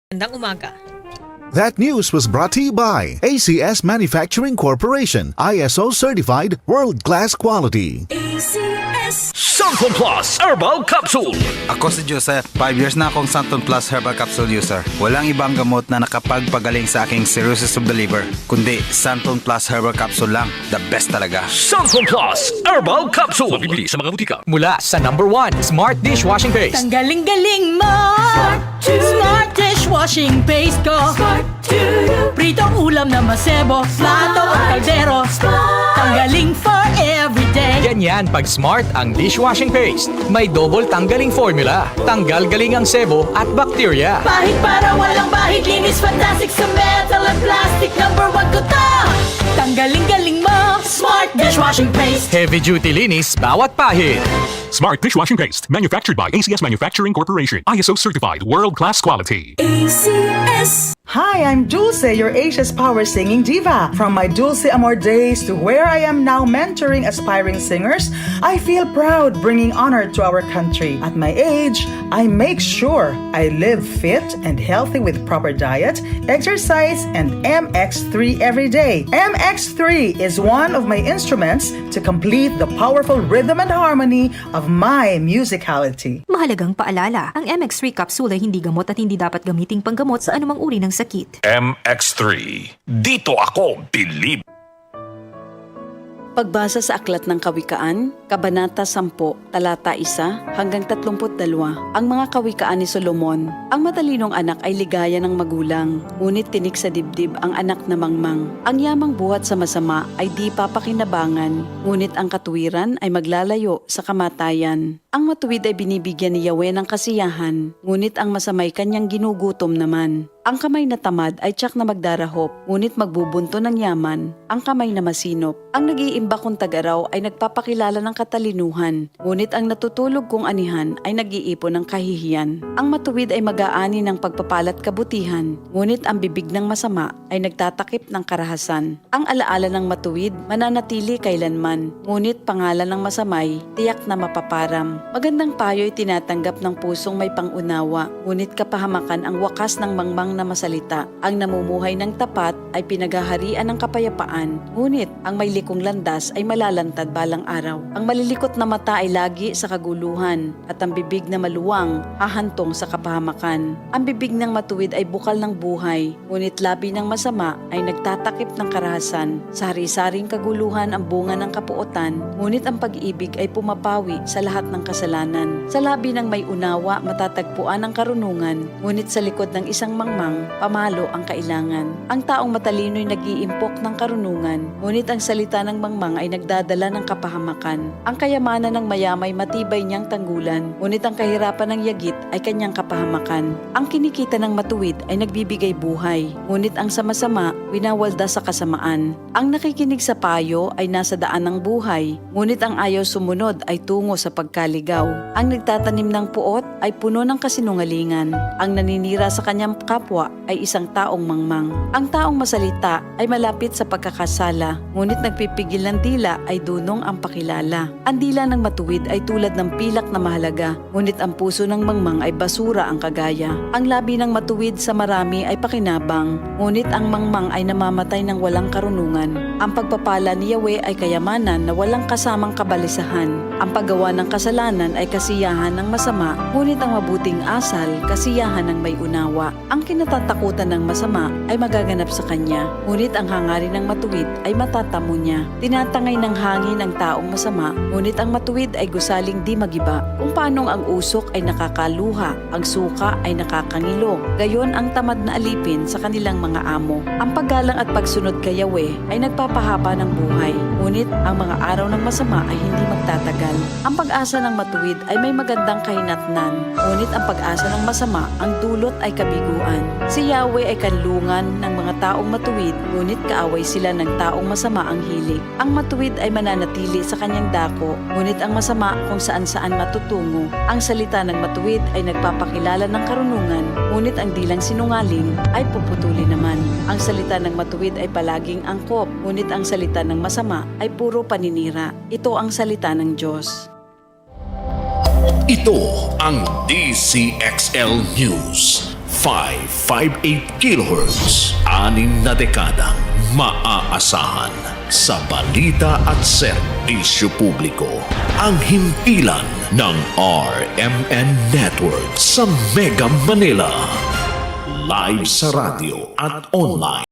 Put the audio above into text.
Magandang umaga. That news was brought to you by ACS Manufacturing Corporation, ISO certified, world-class quality. Santon Plus Herbal Capsule. Ako si Joseph, 5 years na akong Santon Plus Herbal Capsule user. Walang ibang gamot na nakapagpagaling sa aking cirrhosis of the liver, kundi Santon Plus Herbal Capsule lang. The best talaga. Santon Plus Herbal Capsule. Mabibili sa mga butika. Mula sa #1 Smart Dishwashing Paste. Ang galing-galing mo! Smart dishwashing paste ko. Pritong ulam na masebo, plato o kaldero. Tanggaling for everyday. Ganyan pag Smart ang dishwashing paste. May double tanggaling formula. Tanggal galing ang sebo at bakterya. Bahid para walang bahid, linis fantastic sa metal at plastic. #1 ko to! Tanggaling-galing mo! Smart dishwashing paste. Heavy duty linis bawat pahid. Smart Dishwashing Paste, manufactured by ACS Manufacturing Corporation, ISO certified, world-class quality. Hi, I'm Dulce, your Asia's power singing diva. From my Dulce Amor days to where I am now mentoring aspiring singers, I feel proud bringing honor to our country. At my age, I make sure I live fit and healthy with proper diet, exercise, and MX3 every day. MX3 is one of my instruments to complete the powerful rhythm and harmony of my musicality. Mahalagang paalala, ang MX3 capsule ay hindi gamot at hindi dapat gamiting panggamot sa anumang uri ng sakit. MX3. Dito ako believe. Pagbasa sa Aklat ng Kawikaan, Kabanata 10, Talata 1 hanggang 32. Ang mga kawikaan ni Solomon. Ang matalinong anak ay ligaya ng magulang, ngunit tinik sa dibdib ang anak na mangmang. Ang yamang buhat sa masama ay di papakinabangan, ngunit ang katuwiran ay maglalayo sa kamatayan. Ang matuwid ay binibigyan ni Yahweh ng kasiyahan, ngunit ang masamay kanyang ginugutom naman. Ang kamay na tamad ay tiyak na magdarahop, ngunit magbubunto ng yaman. Ang kamay na masinop. Ang nag-iimba kong tagaraw ay nagpapakilala ng katalinuhan, ngunit ang natutulog kong anihan ay nag-iipon ng kahihiyan. Ang matuwid ay mag-aani ng pagpapalat kabutihan, ngunit ang bibig ng masama ay nagtatakip ng karahasan. Ang alaala ng matuwid mananatili kailanman, ngunit pangalan ng masamay tiyak na mapaparam. Magandang payo ay tinatanggap ng pusong may pangunawa, ngunit kapahamakan ang wakas ng mangmang na masalita. Ang namumuhay ng tapat ay pinaghaharian ng kapayapaan, ngunit ang may likong landas ay malalantad balang araw. Ang malilikot na mata ay lagi sa kaguluhan, at ang bibig na maluwang hahantong sa kapahamakan. Ang bibig ng matuwid ay bukal ng buhay, ngunit labi ng masama ay nagtatakip ng karahasan. Sa hari-saring kaguluhan ang bunga ng kapuotan, ngunit ang pag-ibig ay pumapawi sa lahat ng kasalanan. Sa labi ng may unawa matatagpuan ang karunungan, ngunit sa likod ng isang mangmang, pamalo ang kailangan. Ang taong matalino'y nag-iimpok ng karunungan, ngunit ang salita ng mangmang ay nagdadala ng kapahamakan. Ang kayamanan ng mayamay matibay niyang tanggulan, ngunit ang kahirapan ng yagit ay kanyang kapahamakan. Ang kinikita ng matuwid ay nagbibigay buhay, ngunit ang sama-sama winawalda sa kasamaan. Ang nakikinig sa payo ay nasa daan ng buhay, ngunit ang ayaw sumunod ay tungo sa pagkaligaw. Ang nagtatanim ng puot ay puno ng kasinungalingan. Ang naninira sa kanyang kapwa ay isang taong mangmang. Ang taong masalita ay malapit sa pagkakasala, ngunit nagpipigil ng dila ay dunong ang pakilala. Ang dila ng matuwid ay tulad ng pilak na mahalaga, ngunit ang puso ng mangmang ay basura ang kagaya. Ang labi ng matuwid sa marami ay pakinabang, ngunit ang mangmang ay namamatay ng walang karunungan. Ang pagpapala ni Yahweh ay kayamanan na walang kasamang kabalisahan. Ang paggawa ng kasalanan ay kasiyahan ng masama, ngunit ang mabuting asal, kasiyahan ng may unawa. Ang kinatatakutan ng masama ay magaganap sa kanya, ngunit ang hangarin ng matuwid ay matatamo niya. Tinatangay ng hangin ang taong masama, ngunit ang matuwid ay gusaling di magiba. Kung paanong ang usok ay nakakaluha, ang suka ay nakakangilo, gayon ang tamad na alipin sa kanilang mga amo. Ang paggalang at pagsunod kay Yahweh ay nagpapahaba ng buhay, ngunit ang mga araw ng masama ay hindi magtatagal. Ang pag-asa ng matuwid ay may magandang kahinatnan, ngunit ang pag-asa ng masama ang dulot ay kabiguan. Si Yahweh ay kanlungan ng mga taong matuwid, ngunit kaaway sila ng taong masama ang hilig. Ang matuwid ay mananatili sa kanyang dako, ngunit ang masama kung saan-saan matutungo. Ang salita ng matuwid ay nagpapakilala ng karunungan, ngunit ang dilang sinungaling ay puputuli naman. Ang salita ng matuwid ay palaging angkop, ngunit ang salita ng masama ay puro paninira. Ito ang salita ng Diyos. Ito ang DCXL News. 1558 kHz. 6 na dekadang maaasahan sa balita at serbisyo publiko. Ang himpilan ng RMN Network sa Mega Manila. Live sa radyo at online.